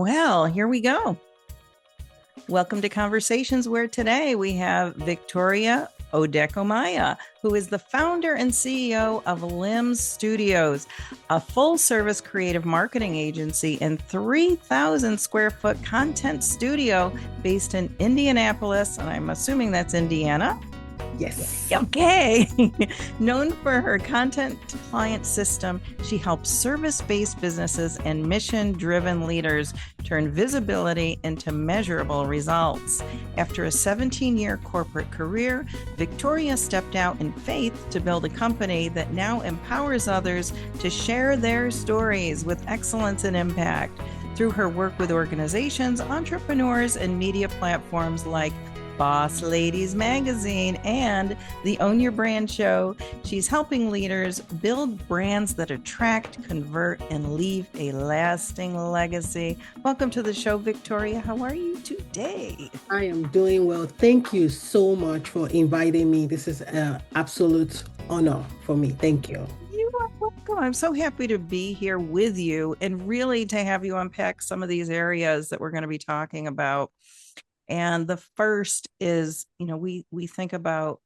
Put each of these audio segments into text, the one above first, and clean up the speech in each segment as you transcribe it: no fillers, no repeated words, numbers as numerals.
Well, here we go. Welcome to Conversations, where today we have Victoria Odekomaya, who is the founder and CEO of Limbs Studios, a full service creative marketing agency and 3,000 square foot content studio based in Indianapolis. And I'm assuming that's Indiana. Yes. Okay. Known for her content to client system, she helps service based businesses and mission driven leaders turn visibility into measurable results. After a 17-year corporate career, Victoria stepped out in faith to build a company that now empowers others to share their stories with excellence and impact. Through her work with organizations, entrepreneurs, and media platforms like Boss Ladies Magazine and the Own Your Brand Show, she's helping leaders build brands that attract, convert, and leave a lasting legacy. Welcome to the show, Victoria. How are you today? I am doing well. Thank you so much for inviting me. This is an absolute honor for me. Thank you. You are welcome. I'm so happy to be here with you and really to have you unpack some of these areas that we're going to be talking about. And the first is, we think about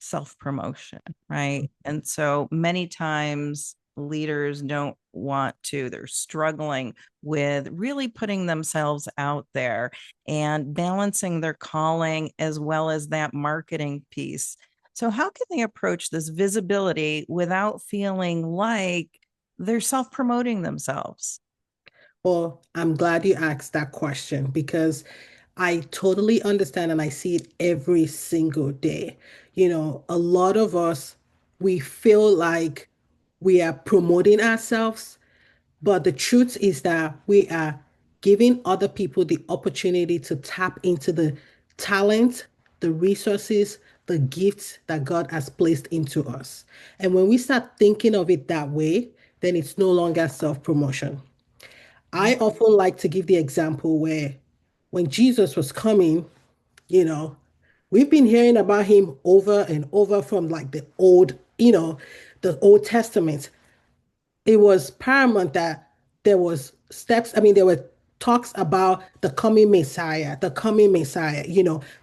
self-promotion, right? And so many times leaders don't want to, they're struggling with really putting themselves out there and balancing their calling as well as that marketing piece. So how can they approach this visibility without feeling like they're self-promoting themselves? Well, I'm glad you asked that question because I totally understand and I see it every single day. A lot of us, we feel like we are promoting ourselves. But the truth is that we are giving other people the opportunity to tap into the talent, the resources, the gifts that God has placed into us. And when we start thinking of it that way, then it's no longer self-promotion. I often like to give the example where when Jesus was coming, you know, we've been hearing about him over and over from like the Old Testament. It was paramount that there was steps. I mean, there were talks about the coming Messiah,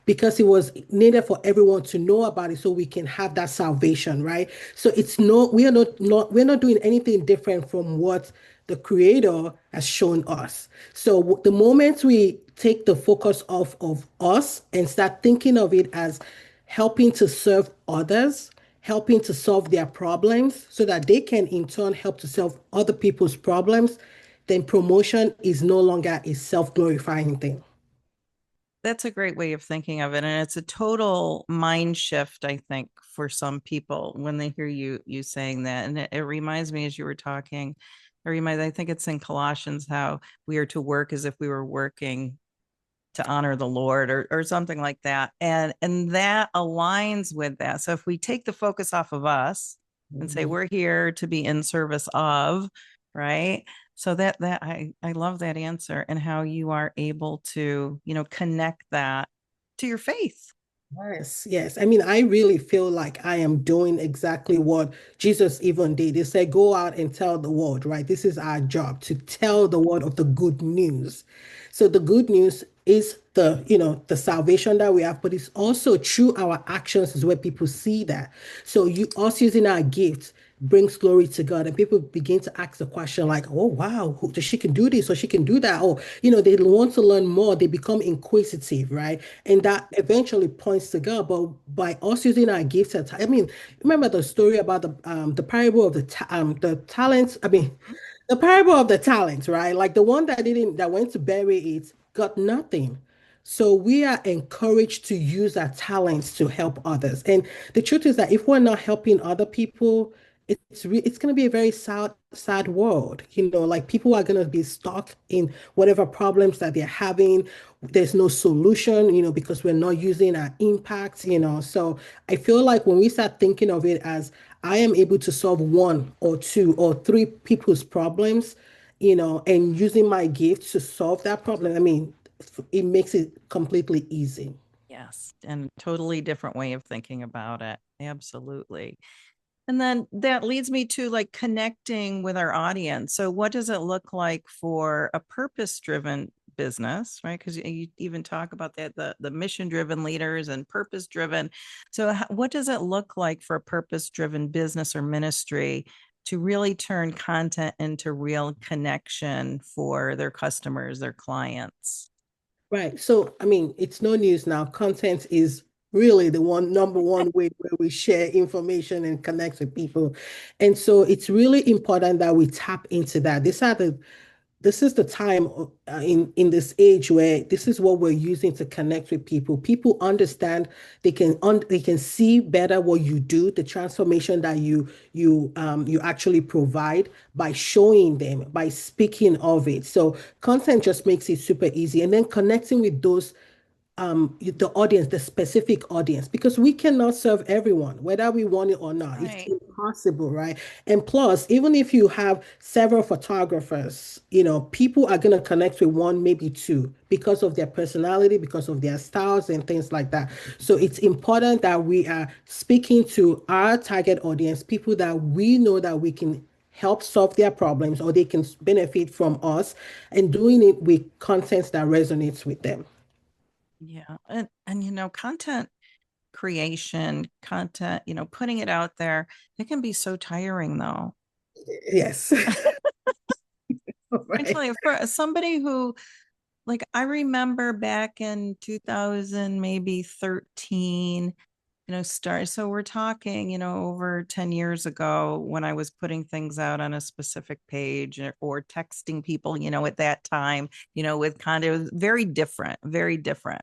because it was needed for everyone to know about it so we can have that salvation, right? So it's no, we are we're not doing anything different from what the Creator has shown us. So the moment we take the focus off of us and start thinking of it as helping to serve others, helping to solve their problems so that they can in turn help to solve other people's problems, then promotion is no longer a self-glorifying thing. That's a great way of thinking of it, and it's a total mind shift, I think, for some people when they hear you saying that. And it reminds me, as you were talking, I think it's in Colossians how we are to work as if we were working to honor the Lord, or something like that. And that aligns with that. So if we take the focus off of us and say Mhm. we're here to be in service of, right? So that I love that answer and how you are able to, connect that to your faith. Yes, yes. I mean, I really feel like I am doing exactly what Jesus even did. He said, go out and tell the world, right? This is our job to tell the world of the good news. So the good news is the salvation that we have, but it's also through our actions is where people see that. So us using our gifts brings glory to God, and people begin to ask the question like, "Oh wow, she can do this or she can do that." Or they want to learn more. They become inquisitive, right? And that eventually points to God. But by us using our gifts, I mean, remember the story about the parable of the talents. I mean, the parable of the talents, right? Like the one that went to bury it got nothing. So we are encouraged to use our talents to help others. And the truth is that if we're not helping other people, it's going to be a very sad world. Like people are going to be stuck in whatever problems that they're having. There's no solution, because we're not using our impact. So I feel like when we start thinking of it as I am able to solve one or two or three people's problems, and using my gift to solve that problem, I mean, it makes it completely easy. Yes, and totally different way of thinking about it. Absolutely. And then that leads me to like connecting with our audience. So, what does it look like for a purpose driven business, right? Because you even talk about that the mission driven leaders and purpose driven. So, what does it look like for a purpose driven business or ministry to really turn content into real connection for their customers, their clients? Right. So, I mean, it's no news now. Content is really the one number one way where we share information and connect with people. And so it's really important that we tap into that. This is the time in this age where this is what we're using to connect with people. People understand they can see better what you do, the transformation that you actually provide by showing them, by speaking of it. So content just makes it super easy, and then connecting with those the audience, the specific audience, because we cannot serve everyone, whether we want it or not. It's Right. impossible, right? And plus, even if you have several photographers, people are going to connect with one, maybe two, because of their personality, because of their styles and things like that. So it's important that we are speaking to our target audience, people that we know that we can help solve their problems or they can benefit from us, and doing it with content that resonates with them. Yeah. And content creation, content, putting it out there, it can be so tiring though. Yes. Right. Actually, for somebody who, like, I remember back in 2000, maybe 13, start. So we're talking, over 10 years ago when I was putting things out on a specific page or texting people, at that time, with content, it was very different, very different.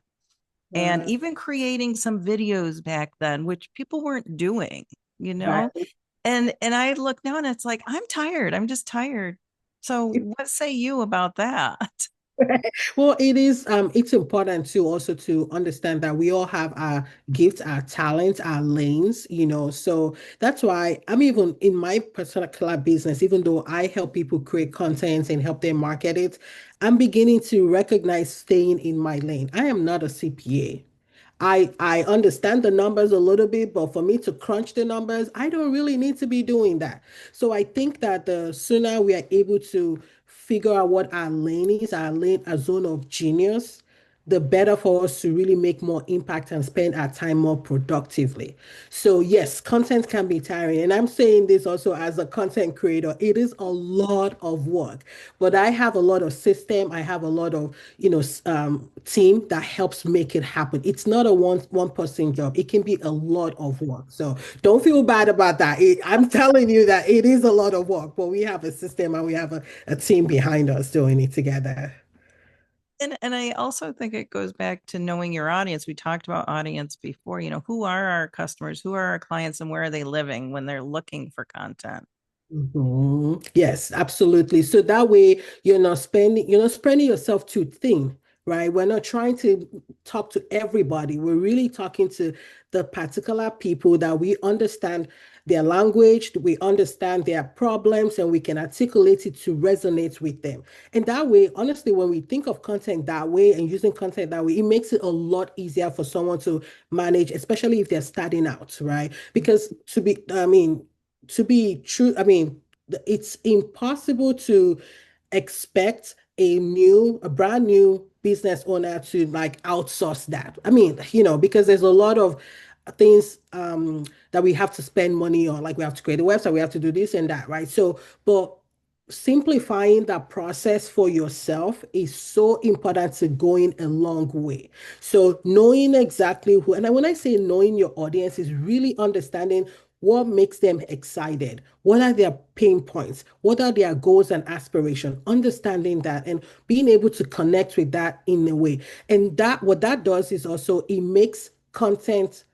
And Right. even creating some videos back then, which people weren't doing, you know? Right. And I look now and it's like, I'm tired. I'm just tired. So what say you about that? Well, it's important to also to understand that we all have our gifts, our talents, our lanes, So that's why I'm even in my particular business, even though I help people create content and help them market it, I'm beginning to recognize staying in my lane. I am not a CPA. I understand the numbers a little bit, but for me to crunch the numbers, I don't really need to be doing that. So I think that the sooner we are able to figure out what our lane is, our lane, our zone of genius, the better for us to really make more impact and spend our time more productively. So yes, content can be tiring. And I'm saying this also as a content creator. It is a lot of work, but I have a lot of system. I have a lot of, team that helps make it happen. It's not a one person job. It can be a lot of work. So don't feel bad about that. I'm telling you that it is a lot of work, but we have a system and we have a team behind us doing it together. And I also think it goes back to knowing your audience. We talked about audience before, who are our customers, who are our clients, and where are they living when they're looking for content? Mhm. Yes, absolutely. So that way you're not spreading yourself too thin, right? We're not trying to talk to everybody. We're really talking to the particular people that we understand their language, we understand their problems, and we can articulate it to resonate with them. And that way, honestly, when we think of content that way and using content that way, it makes it a lot easier for someone to manage, especially if they're starting out, right? Because I mean, to be true, I mean, it's impossible to expect a brand new business owner to like outsource that. I mean, because there's a lot of things that we have to spend money on, like we have to create a website, we have to do this and that, right? So, but simplifying that process for yourself is so important to going a long way. So knowing exactly who, and when I say knowing your audience is really understanding what makes them excited, what are their pain points, what are their goals and aspirations, understanding that and being able to connect with that in a way. And that what that does is also it makes content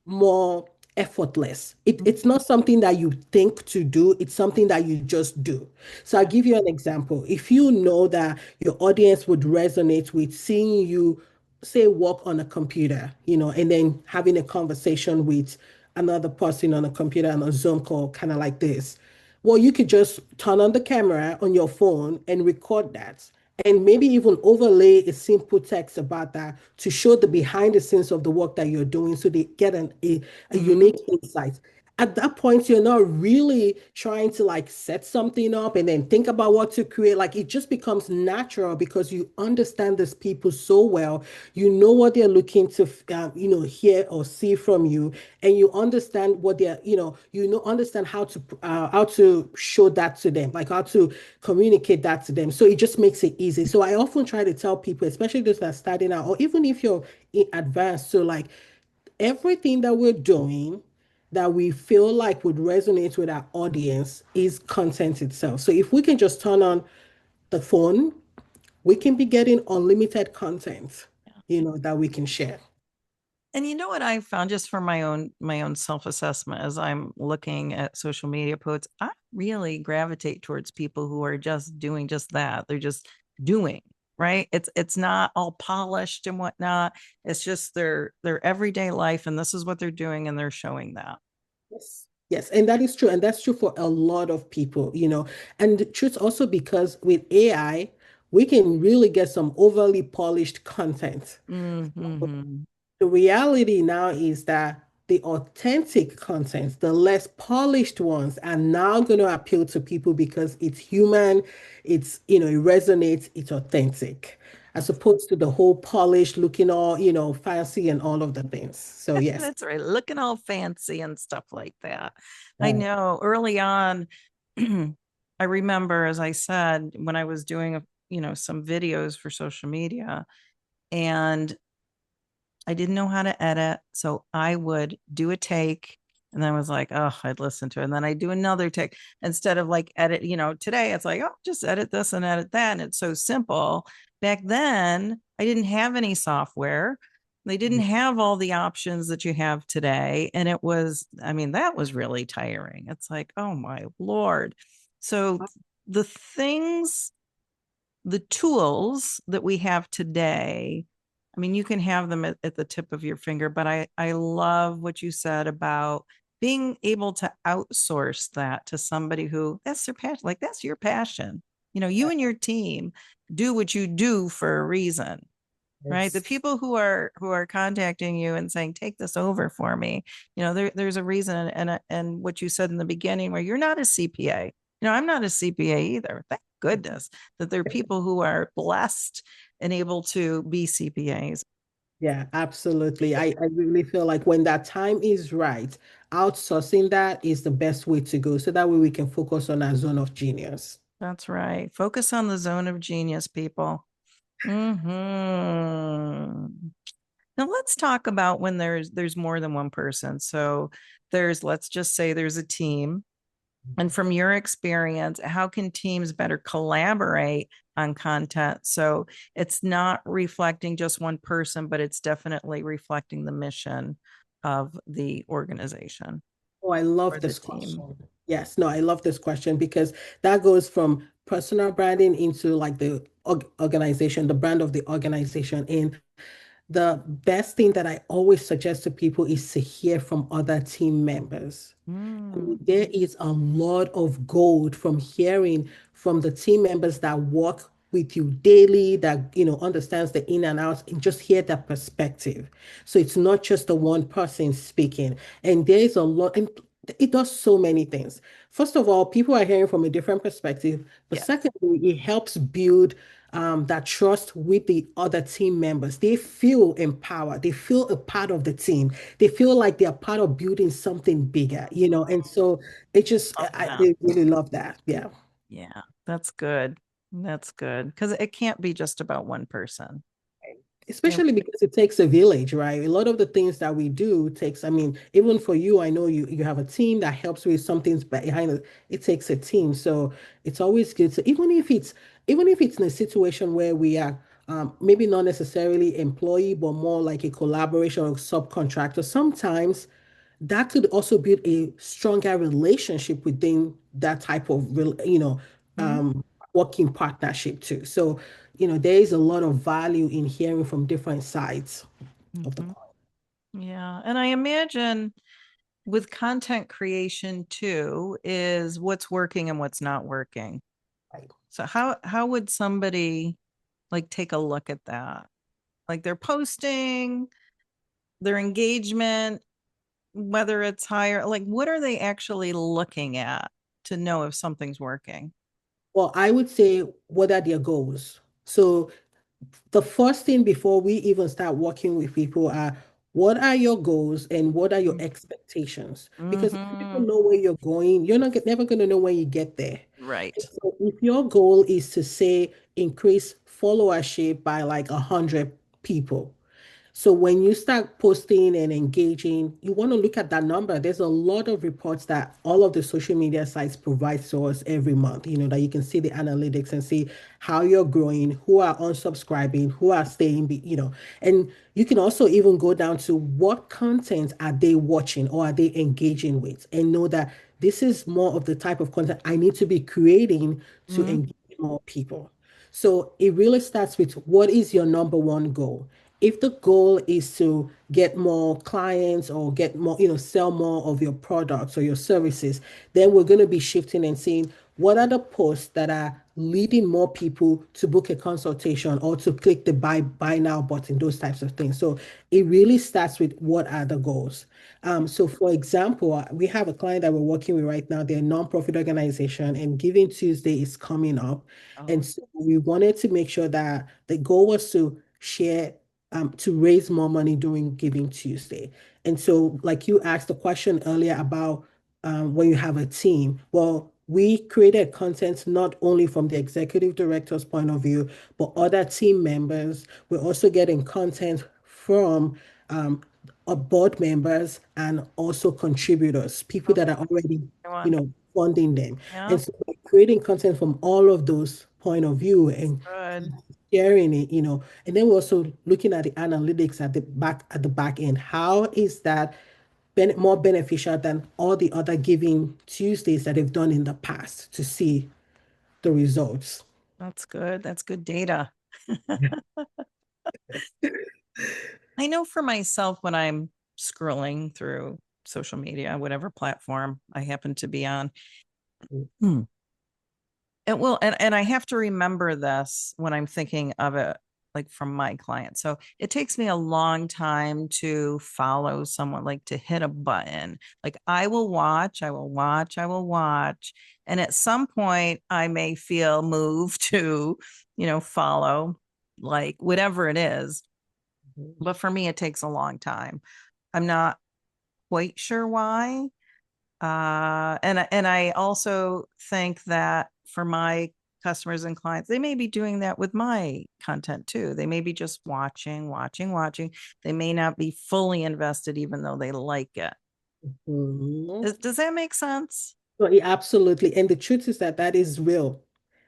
more effortless. It's not something that you think to do, it's something that you just do. So I'll Yeah. give you an example. If you know that your audience would resonate with seeing you, say, work on a computer, and then having a conversation with another person on a computer on a Zoom call, kind of like this. Well, you could just turn on the camera on your phone and record that. And maybe even overlay a simple text about that to show the behind the scenes of the work that you're doing so they get a Mhm. unique insight. at that point you're not really trying to like set something up and then think about what to create. Like it just becomes natural because you understand these people so well. You know what they're looking to hear or see from you, and you understand what they're understand how to show that to them, like how to communicate that to them. So it just makes it easy. So I often try to tell people, especially those that are starting out, or even if you're in advanced, so like everything that we're doing that we feel like would resonate with our audience is content itself. So if we can just turn on the phone, we can be getting unlimited content, that we can share. And you know what I found just for my own self-assessment as I'm looking at social media posts, I really gravitate towards people who are just doing just that. They're just doing, right? It's not all polished and whatnot. It's just their everyday life, and this is what they're doing, and they're showing that. Yes. Yes, and that is true. And that's true for a lot of people. And the truth also because with AI, we can really get some overly polished content. Mm-hmm. The reality now is that the authentic content, the less polished ones, are now going to appeal to people because it's human, it resonates, it's authentic, as opposed to the whole polished looking all, fancy and all of the things. So yes. That's right. Looking all fancy and stuff like that. I Right. know early on, I remember, as I said, when I was doing, some videos for social media, and I didn't know how to edit. So I would do a take and then I was like, oh, I'd listen to it. And then I do another take instead of like edit, today it's like, oh, just edit this and edit that. And it's so simple. Back then, I didn't have any software. They didn't have all the options that you have today. And it was, I mean, that was really tiring. It's like, oh my Lord. So the things the tools that we have today, I mean, you can have them at the tip of your finger, but I love what you said about being able to outsource that to somebody who that's their passion. Like that's your passion. You and your team do what you do for a reason, right? The Yes. people who are contacting you and saying take this over for me, there's a reason. And what you said in the beginning where you're not a CPA. I'm not a CPA either. Thank goodness that there are people who are blessed and able to be CPAs. Yeah, absolutely. I really feel like when that time is right, outsourcing that is the best way to go. So that way we can focus on our zone of genius. That's right. Focus on the zone of genius, people. Now let's talk about when there's more than one person. So let's just say there's a team. And from your experience, how can teams better collaborate on content so it's not reflecting just one person, but it's definitely reflecting the mission of the organization Oh, I or love the this team? question. Yes, no, I love this question because that goes from personal branding into like the organization, the brand of the organization. And the best thing that I always suggest to people is to hear from other team members. Mm, There is a lot of gold from hearing from the team members that work with you daily, that understands the in and outs, and just hear that perspective. So it's not just the one person speaking. And there is a lot, and it does so many things. First of all, people are hearing from a different perspective. But yeah. secondly, it helps build that trust with the other team members. They feel empowered. They feel a part of the team. They feel like they're part of building something bigger. And so it just, Love I that. really love that. Yeah. Yeah, that's good. That's good because it can't be just about one person. It, Especially because it takes a village, right? A lot of the things that we do takes, I mean, even for you, I know you have a team that helps with something behind it. It takes a team. So it's always good to, even if it's in a situation where we are maybe not necessarily employee, but more like a collaboration or subcontractor, sometimes that could also build a stronger relationship within that type of Mhm, working partnership too. So, there is a lot of value in hearing from different sides of the mhm. coin. Yeah, and I imagine with content creation too is what's working and what's not working. Right. So how would somebody like take a look at that? Like they're posting, their engagement, whether it's higher, like what are they actually looking at to know if something's working? Well, I would say, what are their goals? So the first thing before we even start working with people are, what are your goals and what are your expectations? Because if you Mm-hmm. don't know where you're going, you're not never going to know when you get there. And Right. so if your goal is to say increase followership by like 100 people, so when you start posting and engaging, you want to look at that number. There's a lot of reports that all of the social media sites provide to us every month, that you can see the analytics and see how you're growing, who are unsubscribing, who are staying, and you can also even go down to what content are they watching or are they engaging with, and know that this is more of the type of content I need to be creating to Mm-hmm. engage more people. So it really starts with, what is your number one goal? If the goal is to get more clients or get more, sell more of your products or your services, then we're going to be shifting and seeing what are the posts that are leading more people to book a consultation or to click the buy now button, those types of things. So it really starts with, what are the goals? So for example, we have a client that we're working with right now. They're a nonprofit organization, and Giving Tuesday is coming up. Oh, And so we wanted to make sure that the goal was to share, to raise more money during Giving Tuesday. And so, like you asked the question earlier about, when you have a team, well, we created content not only from the executive director's point of view, but other team members. We're also getting content from, board members and also contributors, people that okay. are already, I want, funding them. yeah, And so we're creating content from all of those point of view and good. sharing it, and then we're also looking at the analytics at the back end. How is that more beneficial than all the other Giving Tuesdays that they've done in the past, to see the results? That's good. That's good data. Yeah. I know for myself when I'm scrolling through social media, whatever platform I happen to be on, hmm, it will, and I have to remember this when I'm thinking of it, like from my client. So it takes me a long time to follow someone, like to hit a button. Like I will watch, I will watch, I will watch. And at some point I may feel moved to, follow, like whatever it is. But for me, it takes a long time. I'm not quite sure why. And I also think that for my customers and clients, they may be doing that with my content too. They may be just watching, watching, watching. They may not be fully invested, even though they like it. Mhm. Does that make sense? Well, yeah, absolutely. And the truth is that that is real.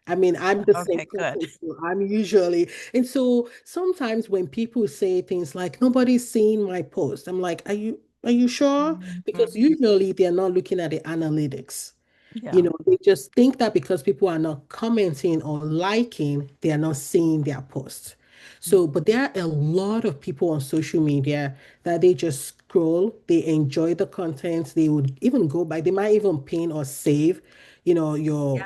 I mean, I'm the same Okay, good. person too. I'm usually, and so sometimes when people say things like, nobody's seeing my post, I'm like, are you sure? Because Mhm. usually they're not looking at the analytics. Yeah. They just think that because people are not commenting or liking, they are not seeing their posts. So, but there are a lot of people on social media that they just scroll, they enjoy the content, they would even go back, they might even pin or save, Yeah.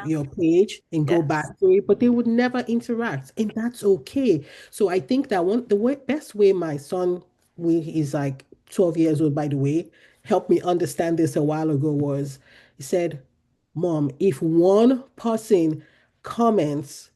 your page and go Yes. back to it, but they would never interact, and that's okay. So I think that best way my son, is like 12 years old, by the way, helped me understand this a while ago, was he said, Mom, if one person comments,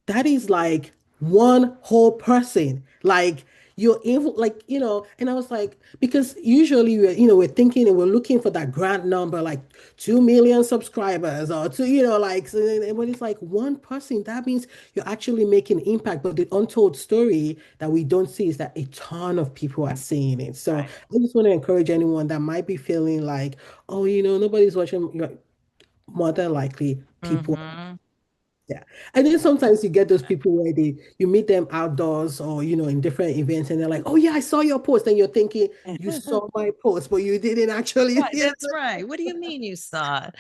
that is like one whole person. Like you're able, like, and I was like, because usually we're thinking and we're looking for that grand number, like 2 million subscribers or two, like, so, and when it's like one person, that means you're actually making impact. But the untold story that we don't see is that a ton of people are seeing it. So Right. I just want to encourage anyone that might be feeling like, oh, nobody's watching. More than likely, people, Mm-hmm. yeah. And then sometimes you get those people where you meet them outdoors or in different events, and they're like, oh yeah, I saw your post, and you're thinking you saw my post, but you didn't actually, Right, that's right. What do you mean you saw it?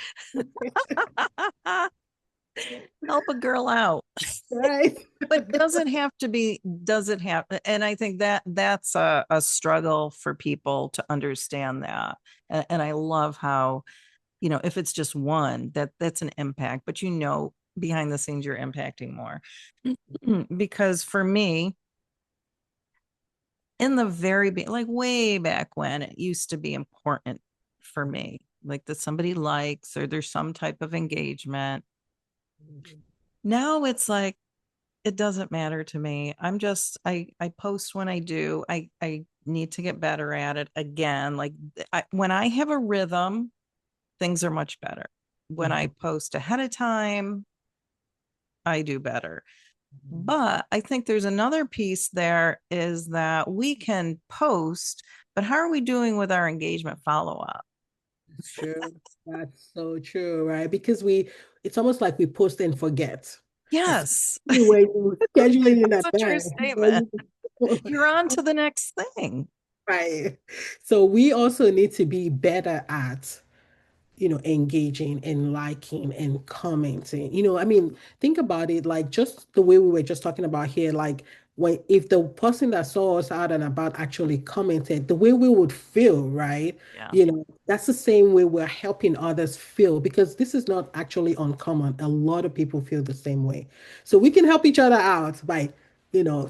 Help a girl out. right? But does it have, and I think that that's a struggle for people to understand that. And I love how, if it's just one, that's an impact, but behind the scenes you're impacting more. Because for me, in the like way back when it used to be important for me, like that somebody likes or there's some type of engagement. Now it's like it doesn't matter to me. I post when I do. I need to get better at it again. Like when I have a rhythm, things are much better. When I Mhm. post ahead of time, I do better. But I think there's another piece there is that we can post, but how are we doing with our engagement follow up? That's true. That's so true, right? Because it's almost like we post and forget. Yes, Especially when you schedule it in that's a true advance. statement. You're on to the next thing. Right. So we also need to be better at engaging and liking and commenting. I mean, think about it like just the way we were just talking about here, like when if the person that saw us out and about actually commented, the way we would feel, right? Yeah. That's the same way we're helping others feel because this is not actually uncommon. A lot of people feel the same way. So we can help each other out by,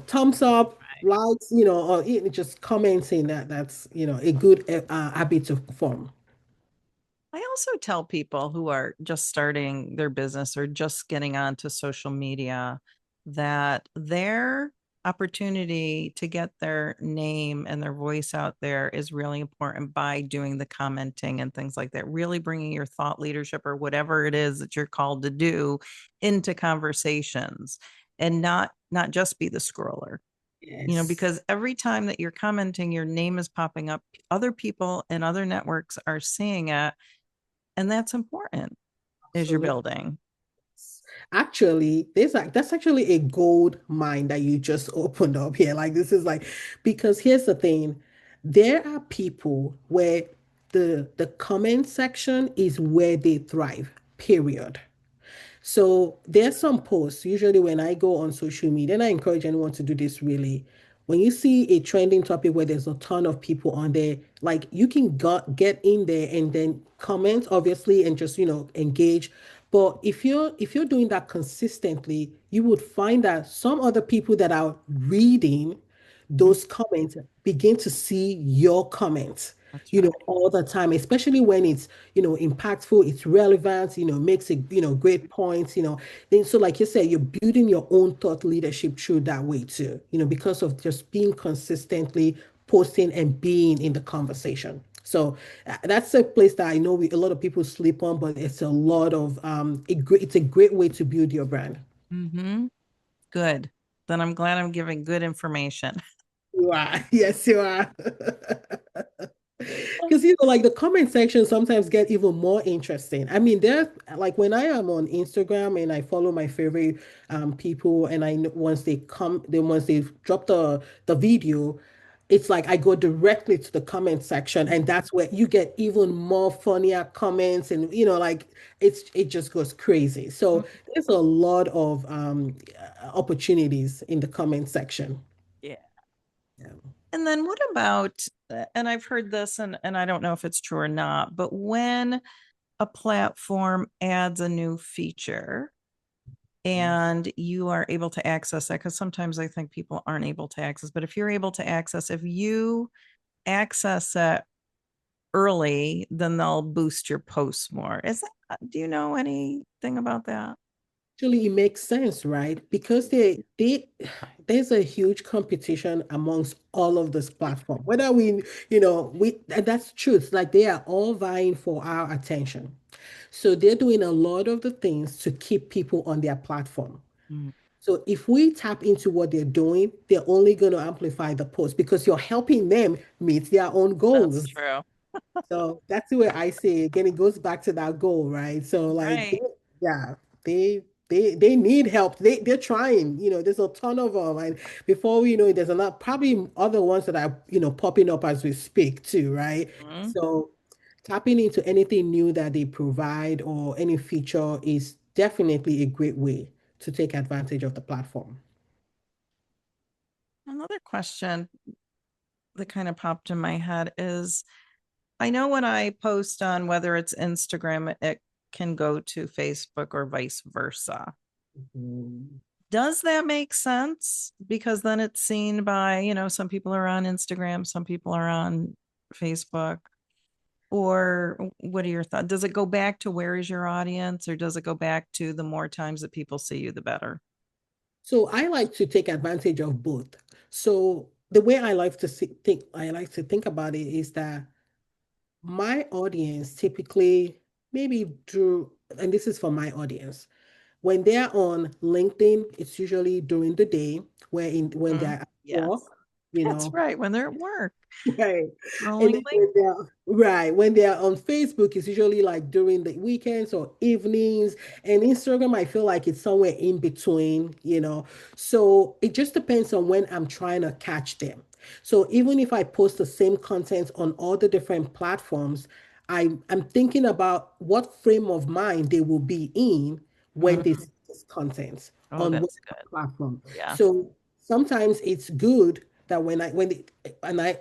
thumbs up, likes, or just commenting that's a good habit to form. I also tell people who are just starting their business or just getting onto social media that their opportunity to get their name and their voice out there is really important by doing the commenting and things like that, really bringing your thought leadership or whatever it is that you're called to do into conversations and not just be the scroller. Yes. Because every time that you're commenting, your name is popping up. Other people and other networks are seeing it, and that's important as you're Absolutely. building. Actually, that's actually a gold mine that you just opened up here. Like this is like because here's the thing. There are people where the comment section is where they thrive, period. So there's some posts, usually when I go on social media, and I encourage anyone to do this really. When you see a trending topic where there's a ton of people on there, like you can get in there and then comment, obviously, and just, engage. But if you're doing that consistently, you would find that some other people that are reading Mhm. those comments begin to see your comments That's right. all the time, especially when it's impactful, it's relevant, makes it great points, then so like you said, you're building your own thought leadership through that way too, because of just being consistently posting and being in the conversation. So that's a place that I know a lot of people sleep on, but it's a lot of it's a great way to build your brand. Mm-hmm. Good. Then I'm glad I'm giving good information. You are. Yes, you are. Because like the comment section sometimes get even more interesting. I mean, there like when I am on Instagram and I follow my favorite people, and once they come, then once they drop the video, it's like I go directly to the comment section, and that's where you get even more funnier comments, and like it just goes crazy. So there's a lot of opportunities in the comment section. Yeah. Yeah. And then what about, and I've heard this and I don't know if it's true or not, but when a platform adds a new feature and you are able to access that, because sometimes I think people aren't able to access, but if you're able to access, if you access it early, then they'll boost your posts more. Do you know anything about that? Actually, it makes sense, right? Because there's a huge competition amongst all of this platform. Whether that's truth. Like they are all vying for our attention. So they're doing a lot of the things to keep people on their platform. Mm, So if we tap into what they're doing, they're only going to amplify the post because you're helping them meet their own that's goals. true. So that's where I say again, it goes back to that goal, right? So like Right. yeah, they need help. They're trying, there's a ton of them. And before we know it, there's a lot, probably other ones that are, popping up as we speak too, right? Mhm. So tapping into anything new that they provide or any feature is definitely a great way to take advantage of the platform. Another question that kind of popped in my head is I know when I post on whether it's Instagram, it can go to Facebook or vice versa. Mhm. Does that make sense? Because then it's seen by, some people are on Instagram, some people are on Facebook. Or what are your thoughts? Does it go back to where is your audience, or does it go back to the more times that people see you, the better? So I like to take advantage of both. So the way I like to think about it is that my audience typically maybe do, and this is for my audience, when they're on LinkedIn, it's usually during the day, when Mhm. they're at Yes, work, you that's know. right. When they're at work, Right. And scrolling then link. when they're on Facebook, it's usually like during the weekends or evenings. And Instagram, I feel like it's somewhere in between, you know. So it just depends on when I'm trying to catch them. So even if I post the same content on all the different platforms, I'm thinking about what frame of mind they will be in when they Mm. see this content Oh, on that's whatever good. platform. Yeah. So sometimes it's good that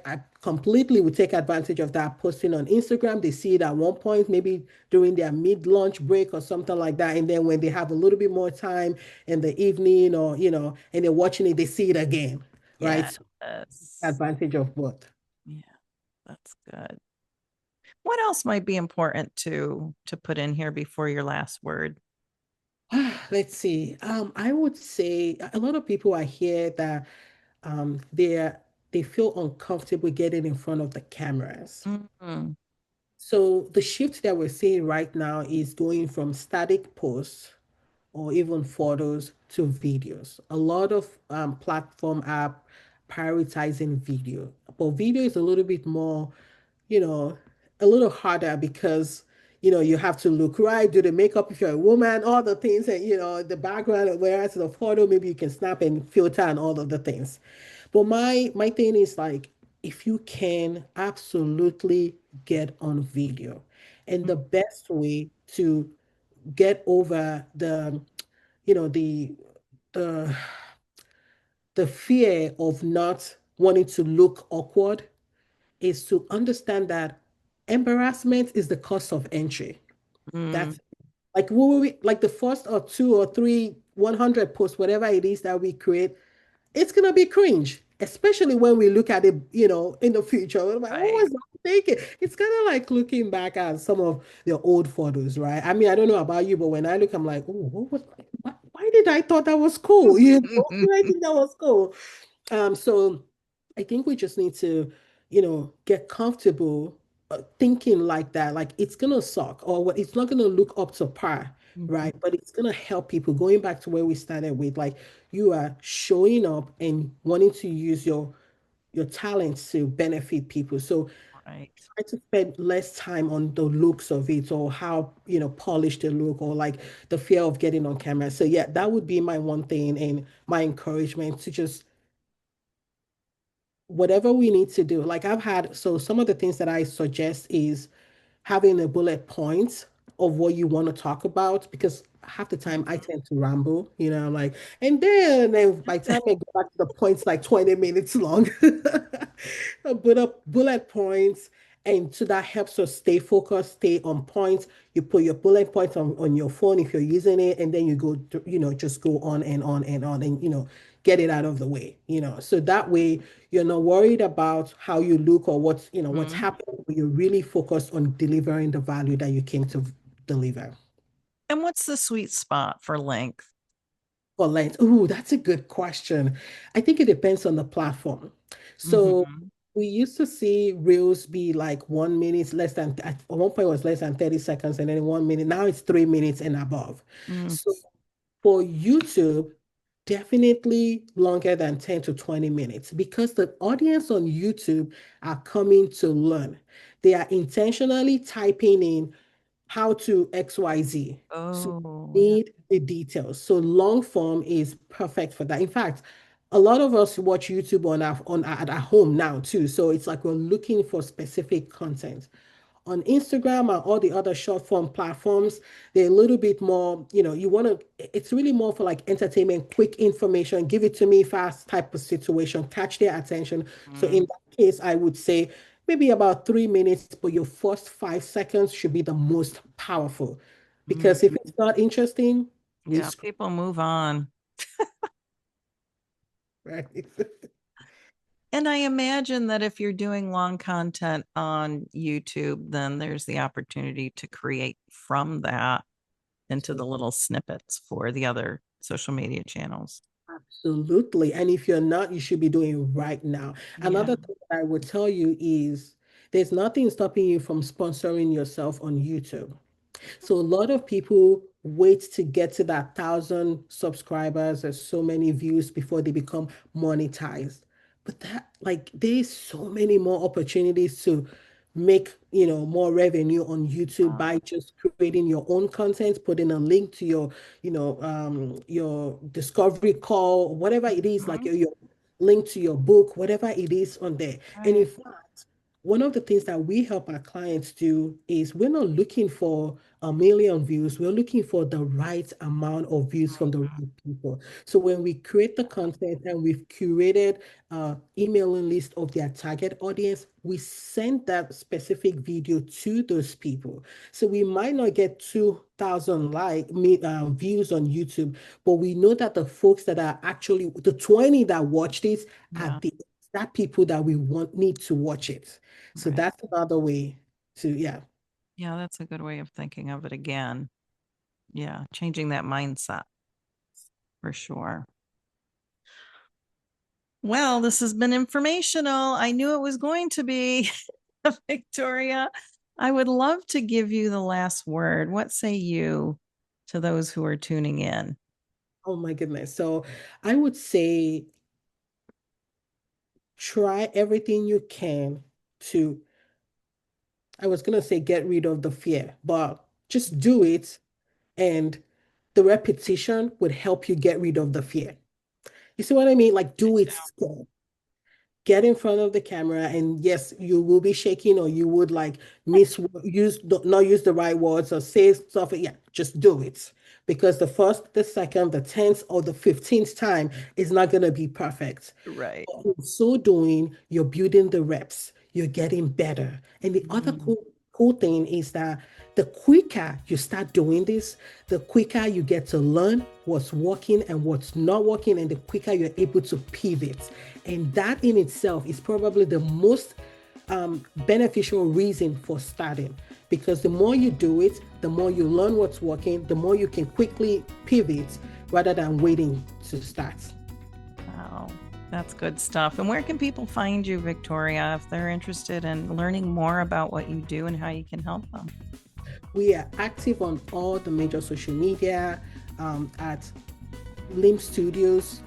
I completely would take advantage of that posting on Instagram. They see it at one point, maybe during their mid-lunch break or something like that. And then when they have a little bit more time in the evening or, and they're watching it, they see it again, right? So Yes. advantage of both. Yeah, that's good. What else might be important to put in here before your last word? Let's see. I would say a lot of people are here that they feel uncomfortable getting in front of the cameras. Mm-hmm. So the shift that we're seeing right now is going from static posts or even photos to videos. A lot of platform app prioritizing video, but video is a little bit more, you know, a little harder because you have to look right, do the makeup if you're a woman, all the things, and the background. Whereas the photo, maybe you can snap and filter and all of the things. But my thing is like, if you can absolutely get on video, and the best way to get over you know the the the fear of not wanting to look awkward is to understand that embarrassment is the cost of entry. Mm-hmm. That's like like the first or two or three 100 posts, whatever it is that we create, it's gonna be cringe, especially when we look at it, in the future. We're like, what Right. was I thinking? It's kind of like looking back at some of the old photos, right? I mean, I don't know about you, but when I look, I'm like, oh, why did I thought that was cool? Why did I think that was cool? So I think we just need to, get comfortable thinking like that. Like it's gonna suck, or it's not gonna look up to par, Mhm. right? But it's gonna help people. Going back to where we started with, like you are showing up and wanting to use your talents to benefit people. So Right. try to spend less time on the looks of it or how polished the look or like the fear of getting on camera. So yeah, that would be my one thing and my encouragement to just whatever we need to do. Like so some of the things that I suggest is having a bullet point of what you want to talk about because half the time I Mhm. tend to ramble, like, and then by the time I go back to the points, like 20 minutes long. Put up bullet points, and so that helps us stay focused, stay on point. You put your bullet points on your phone if you're using it, and then you go, just go on and on and on, and get it out of the way, so that way you're not worried about how you look or what's Mhm. happening, but you're really focused on delivering the value that you came to deliver. And what's the sweet spot for length? For length, ooh, that's a good question. I think it depends on the platform. So Hmm. we used to see reels be like 1 minute, at one point it was less than 30 seconds, and then 1 minute. Now it's 3 minutes and above. Mm. So for YouTube, definitely longer than 10 to 20 minutes because the audience on YouTube are coming to learn. They are intentionally typing in how to XYZ. So Oh, yeah. need the details. So long form is perfect for that. In fact, a lot of us watch YouTube at our home now too. So it's like we're looking for specific content on Instagram and all the other short form platforms, they're a little bit more, it's really more for like entertainment, quick information, give it to me fast type of situation, catch their attention. So in Mm. that case, I would say maybe about 3 minutes, but your first 5 seconds should be the most powerful. Mm. Because if it's not interesting, you Yeah, scroll. people move on. Right. And I imagine that if you're doing long content on YouTube, then there's the opportunity to create from that into the little snippets for the other social media channels. Absolutely. And if you're not, you should be doing it right now. Yeah. Another thing I would tell you is there's nothing stopping you from sponsoring yourself on YouTube. So a lot of people wait to get to that 1,000 subscribers or so many views before they become monetized. But that, like, there's so many more opportunities to make, more revenue on YouTube Wow. by just creating your own content, putting a link to your discovery call, whatever it is, like Mhm. your link to your book, whatever it is on there. And in Right. fact, one of the things that we help our clients do is we're not looking for a million views. We're looking for the right amount of views from the right people. So when we create the content and we've curated emailing list of their target audience, we send that specific video to those people. So we might not get 2,000 views on YouTube, but we know that the folks that are actually the 20 that watch this are Yeah. the that people that we need to watch it. So Right. that's another way to, yeah. Yeah, that's a good way of thinking of it again. Yeah, changing that mindset for sure. Well, this has been informational. I knew it was going to be, Victoria. I would love to give you the last word. What say you to those who are tuning in? Oh my goodness. So I would say try everything you can to, I was going to say get rid of the fear, but just do it. And the repetition would help you get rid of the fear. You see what I mean? Like do it scared. Get in front of the camera, and yes, you will be shaking, or you would like not use the right words or say stuff. Yeah, just do it, because the first, the second, the 10th, or the 15th time is not going to be perfect. Right. In so doing, you're building the reps, you're getting better. And the other Mm, cool thing is that the quicker you start doing this, the quicker you get to learn what's working and what's not working, and the quicker you're able to pivot. And that in itself is probably the most beneficial reason for starting, because the more you do it, the more you learn what's working, the more you can quickly pivot rather than waiting to start. wow. That's good stuff. And where can people find you, Victoria, if they're interested in learning more about what you do and how you can help them? We are active on all the major social media at Lim Studios,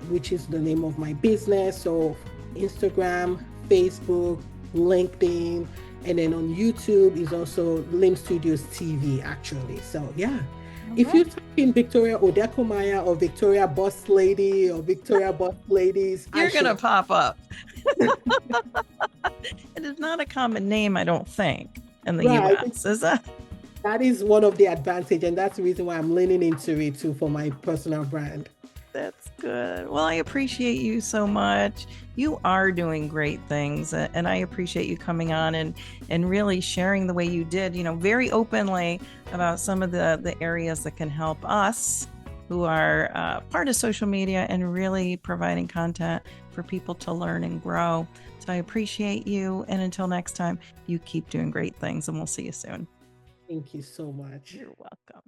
which is the name of my business. So Instagram, Facebook, LinkedIn, and then on YouTube is also Lim Studios TV, actually. So yeah. All If you right. type in Victoria Odekomaya or Victoria Boss Lady or Victoria Boss Ladies, I You're going to should. pop up. It is not a common name, I don't think, in the Right. US, is it? That is one of the advantage, and that's the reason why I'm leaning into it too for my personal brand. That's good. Well, I appreciate you so much. You are doing great things, and I appreciate you coming on and really sharing the way you did, very openly about some of the areas that can help us who are part of social media and really providing content for people to learn and grow. So I appreciate you. And until next time, you keep doing great things, and we'll see you soon. Thank you so much. You're welcome.